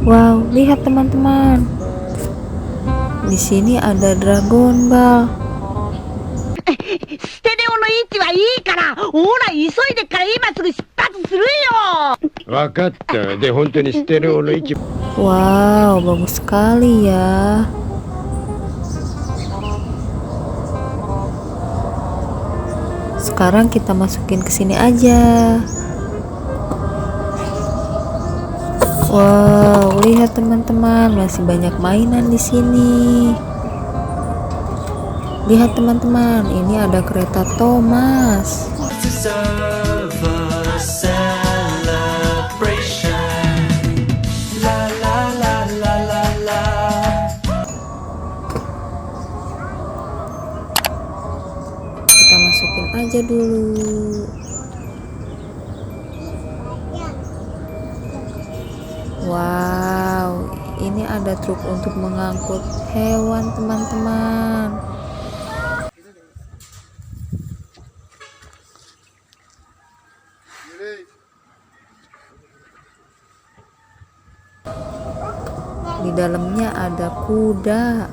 Wow, lihat teman-teman. Di sini ada Dragon Ball. ステレオの位置はいいから、ほら急いでから今すぐ出発するよ。分かった。で、本当にステレオの位置。Wow, bagus sekali ya. Sekarang kita masukin ke sini aja. Wow, lihat teman-teman, masih banyak mainan di sini. Lihat teman-teman, ini ada kereta Thomas. Kita masukin aja dulu. Wow, ini ada truk untuk mengangkut hewan teman-teman. Di dalamnya ada kuda.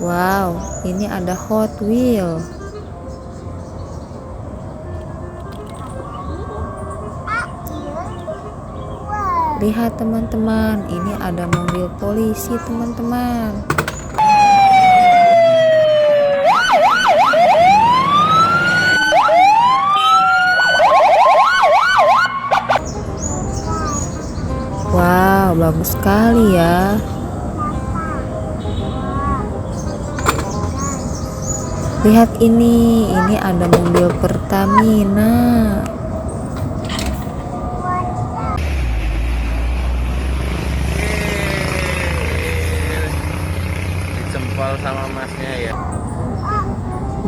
Wow, ini ada Hot Wheel. Lihat teman-teman, ini ada mobil polisi teman-teman. Wow, bagus sekali ya. Lihat ini ada mobil Pertamina. Jempol sama masnya ya.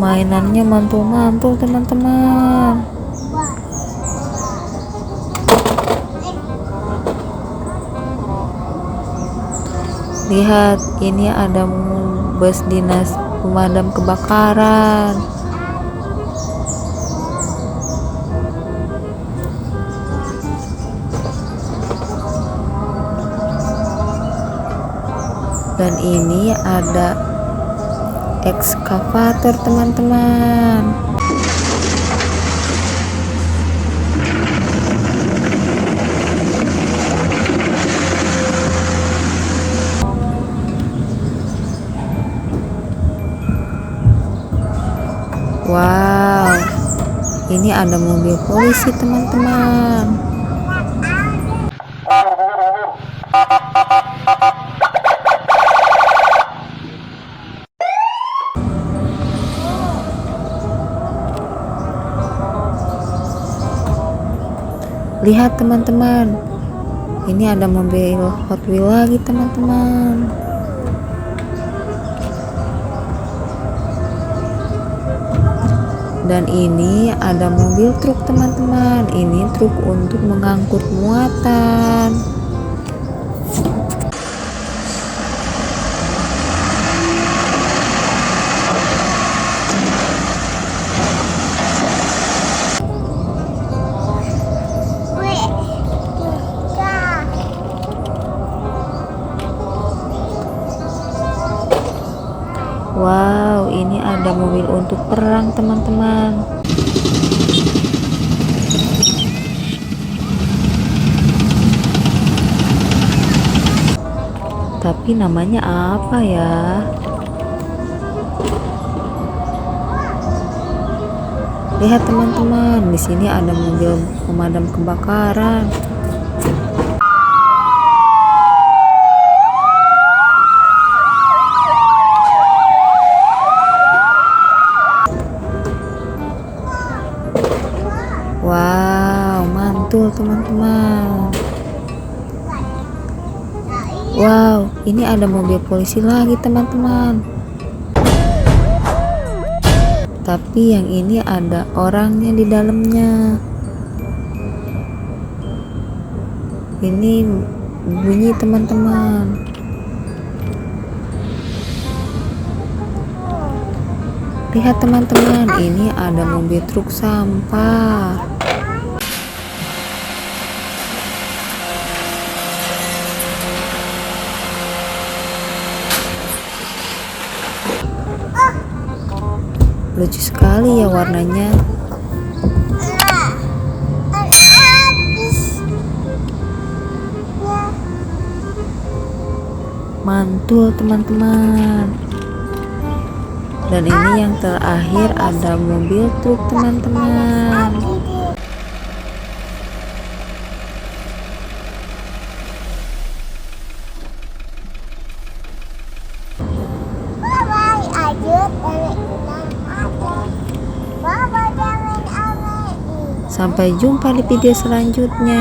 Mainannya mantul-mantul teman-teman. Lihat, ini ada bus dinas pemadam kebakaran. Dan ini ada ekskavator teman-teman. Wow, ini ada mobil polisi teman-teman. Lihat teman-teman, ini ada mobil Hot Wheel lagi teman-teman. Dan ini ada mobil truk teman-teman. Ini truk untuk mengangkut muatan. Wow, ini ada mobil untuk perang teman-teman. Tapi namanya apa ya? Lihat teman-teman, di sini ada mobil pemadam kebakaran. Wow, mantul teman-teman. Wow, ini ada mobil polisi lagi teman-teman. Tapi yang ini ada orangnya di dalamnya. Ini bunyi teman-teman. Lihat teman-teman, ini ada mobil truk sampah. Lucu sekali ya warnanya. Mantul teman-teman. Dan ini yang terakhir ada mobil truk teman-teman. Sampai jumpa di video selanjutnya.